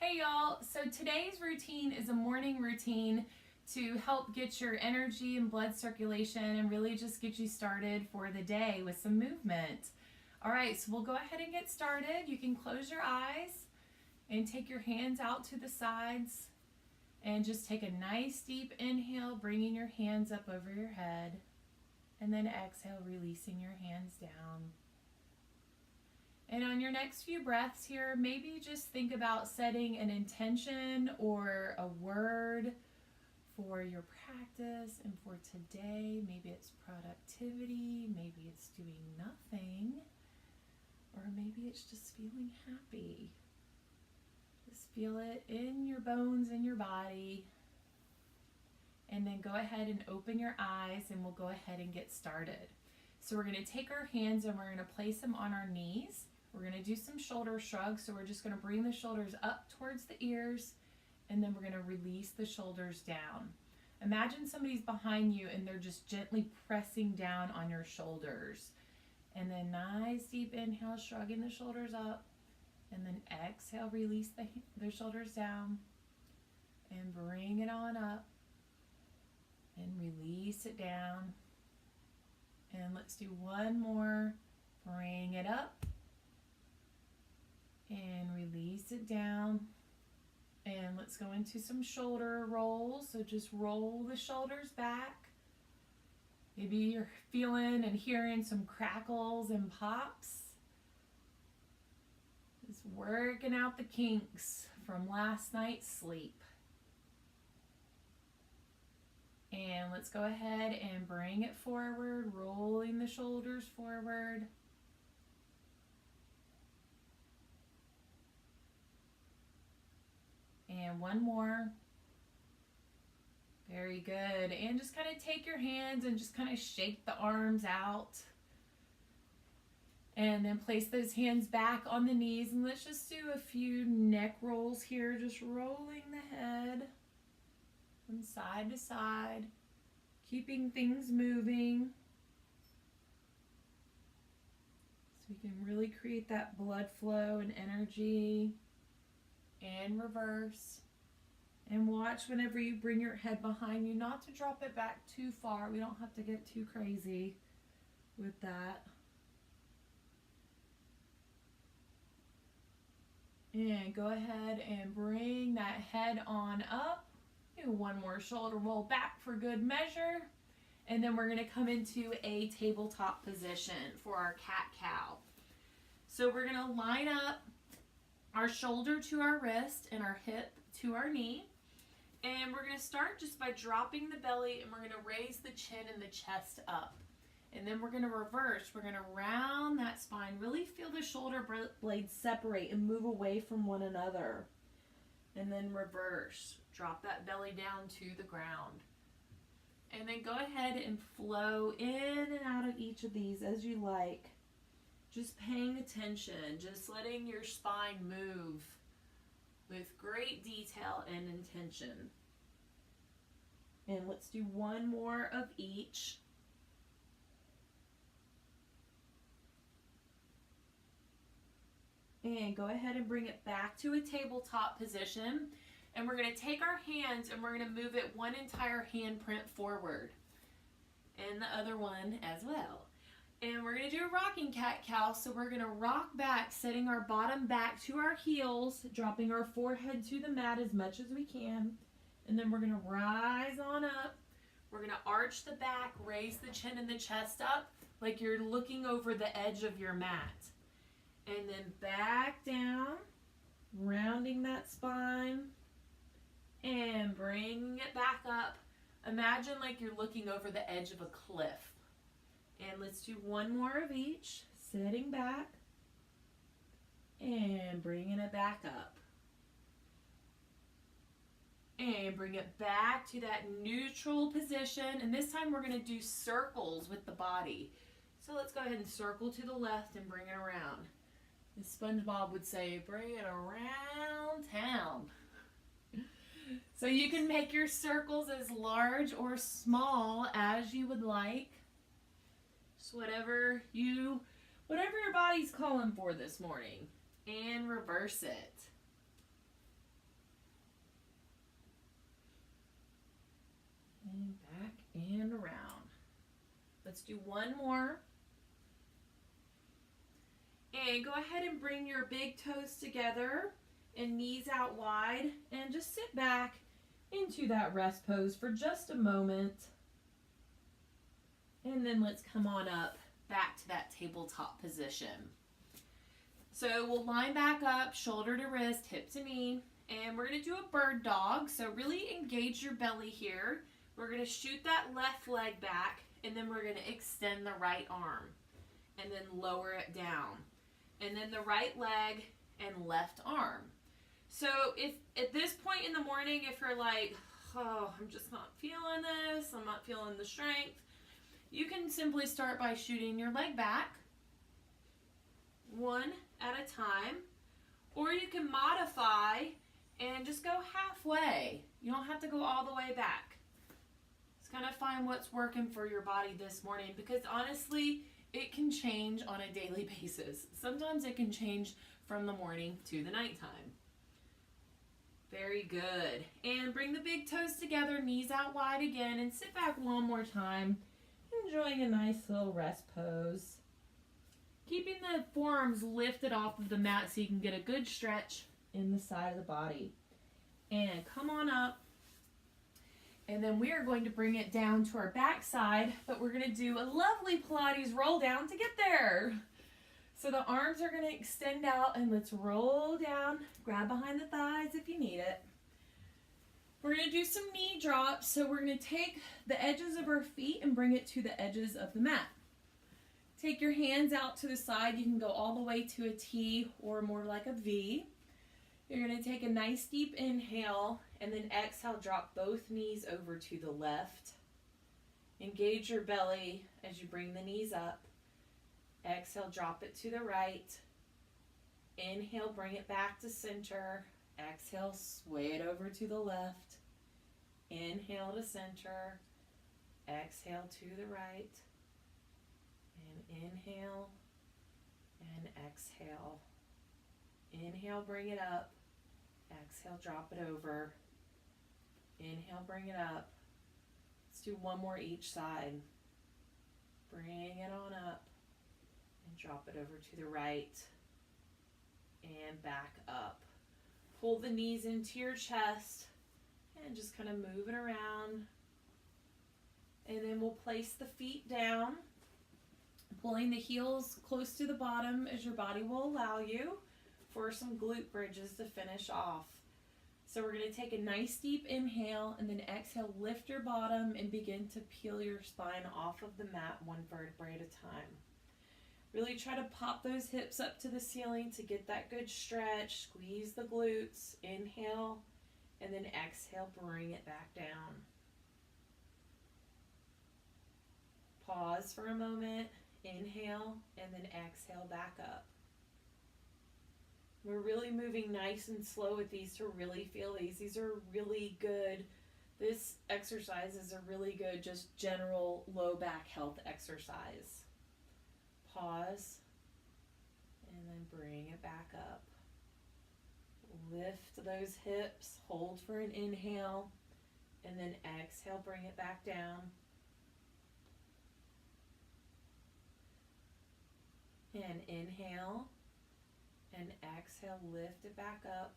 Hey y'all, so today's routine is a morning routine to help get your energy and blood circulation and really just get you started for the day with some movement. All right, so we'll go ahead and get started. You can close your eyes and take your hands out to the sides and just take a nice deep inhale, bringing your hands up over your head, and then exhale, releasing your hands down. And on your next few breaths here, maybe just think about setting an intention or a word for your practice and for today. Maybe it's productivity, maybe it's doing nothing, or maybe it's just feeling happy. Just feel it in your bones, in your body. And then go ahead and open your eyes and we'll go ahead and get started. So we're going to take our hands and we're going to place them on our knees. We're going to do some shoulder shrugs, so we're just going to bring the shoulders up towards the ears, and then we're going to release the shoulders down. Imagine somebody's behind you and they're just gently pressing down on your shoulders. And then nice deep inhale, shrugging the shoulders up, and then exhale, release the shoulders down, and bring it on up, and release it down. And let's do one more. Bring it up and release it down. And let's go into some shoulder rolls. So just roll the shoulders back. Maybe you're feeling and hearing some crackles and pops. Just working out the kinks from last night's sleep. And let's go ahead and bring it forward, rolling the shoulders forward. And one more. Very good. And just kind of take your hands and just kind of shake the arms out. And then place those hands back on the knees. And let's just do a few neck rolls here. Just rolling the head from side to side. Keeping things moving. So we can really create that blood flow and energy. And reverse. And watch whenever you bring your head behind you not to drop it back too far. We don't have to get too crazy with that. And go ahead and bring that head on up. Do one more shoulder roll back for good measure. And then we're going to come into a tabletop position for our cat-cow. So we're going to line up our shoulder to our wrist and our hip to our knee. And we're going to start just by dropping the belly, and we're going to raise the chin and the chest up. And then we're going to reverse. We're going to round that spine. Really feel the shoulder blades separate and move away from one another. And then reverse. Drop that belly down to the ground. And then go ahead and flow in and out of each of these as you like. Just paying attention, just letting your spine move with great detail and intention. And let's do one more of each. And go ahead and bring it back to a tabletop position. And we're going to take our hands and we're going to move it one entire handprint forward. And the other one as well. And we're going to do a rocking cat-cow. So we're going to rock back, setting our bottom back to our heels, dropping our forehead to the mat as much as we can. And then we're going to rise on up. We're going to arch the back, raise the chin and the chest up like you're looking over the edge of your mat. And then back down, rounding that spine, and bringing it back up. Imagine like you're looking over the edge of a cliff. And let's do one more of each, sitting back and bringing it back up. And bring it back to that neutral position. And this time we're going to do circles with the body. So let's go ahead and circle to the left and bring it around. As SpongeBob would say, bring it around town. So you can make your circles as large or small as you would like. Just whatever your body's calling for this morning. And reverse it. And back and around. Let's do one more. And go ahead and bring your big toes together and knees out wide, and just sit back into that rest pose for just a moment. And then let's come on up back to that tabletop position. So we'll line back up, shoulder to wrist, hip to knee, and we're going to do a bird dog. So really engage your belly here. We're going to shoot that left leg back, and then we're going to extend the right arm and then lower it down. And then the right leg and left arm. So if at this point in the morning, if you're like, oh, I'm just not feeling this, I'm not feeling the strength, you can simply start by shooting your leg back one at a time, or you can modify and just go halfway. You don't have to go all the way back. Just kind of find what's working for your body this morning, because honestly, it can change on a daily basis. Sometimes it can change from the morning to the nighttime. Very good. And bring the big toes together, knees out wide again, and sit back one more time, enjoying a nice little rest pose. Keeping the forearms lifted off of the mat so you can get a good stretch in the side of the body. And come on up. And then we are going to bring it down to our back side, but we're going to do a lovely Pilates roll down to get there. So the arms are going to extend out, and let's roll down. Grab behind the thighs if you need it. We're going to do some knee drops. So we're going to take the edges of our feet and bring it to the edges of the mat. Take your hands out to the side. You can go all the way to a T or more like a V. You're going to take a nice deep inhale, and then exhale, drop both knees over to the left. Engage your belly as you bring the knees up. Exhale, drop it to the right. Inhale, bring it back to center. Exhale, sway it over to the left. Inhale to center. Exhale to the right. And inhale and exhale. Inhale, bring it up. Exhale, drop it over. Inhale, bring it up. Let's do one more each side. Bring it on up and drop it over to the right and back up. Pull the knees into your chest and just kind of move it around. And then we'll place the feet down, pulling the heels close to the bottom as your body will allow you, for some glute bridges to finish off. So we're going to take a nice deep inhale, and then exhale, lift your bottom and begin to peel your spine off of the mat one vertebrae at a time. Really try to pop those hips up to the ceiling to get that good stretch. Squeeze the glutes. Inhale, and then exhale, bring it back down. Pause for a moment. Inhale, and then exhale, back up. We're really moving nice and slow with these to really feel these. These are really good. This exercise is a really good, just general low back health exercise. Pause, and then bring it back up. Lift those hips, hold for an inhale, and then exhale, bring it back down. And inhale, and exhale, lift it back up.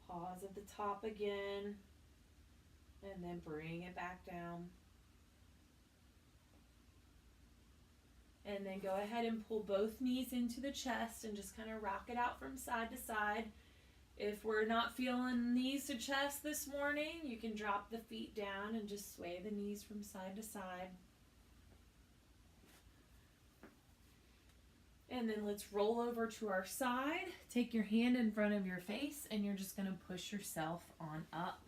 Pause at the top again, and then bring it back down. And then go ahead and pull both knees into the chest and just kind of rock it out from side to side. If we're not feeling knees to chest this morning, you can drop the feet down and just sway the knees from side to side. And then let's roll over to our side. Take your hand in front of your face, and you're just going to push yourself on up.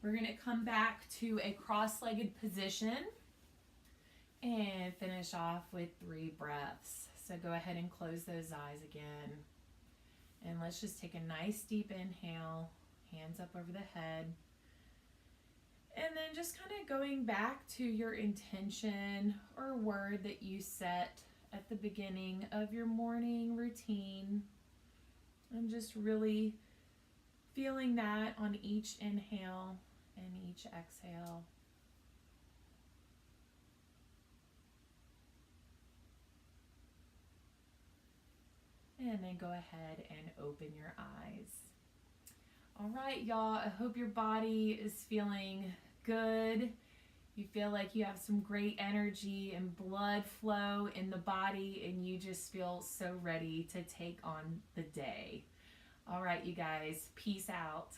We're going to come back to a cross-legged position and finish off with 3 breaths. So go ahead and close those eyes again. And let's just take a nice deep inhale, hands up over the head. And then just kind of going back to your intention or word that you set at the beginning of your morning routine, and just really Feeling that on each inhale and each exhale. And then go ahead and open your eyes. All right, y'all, I hope your body is feeling good. You feel like you have some great energy and blood flow in the body, and you just feel so ready to take on the day. All right, you guys, peace out.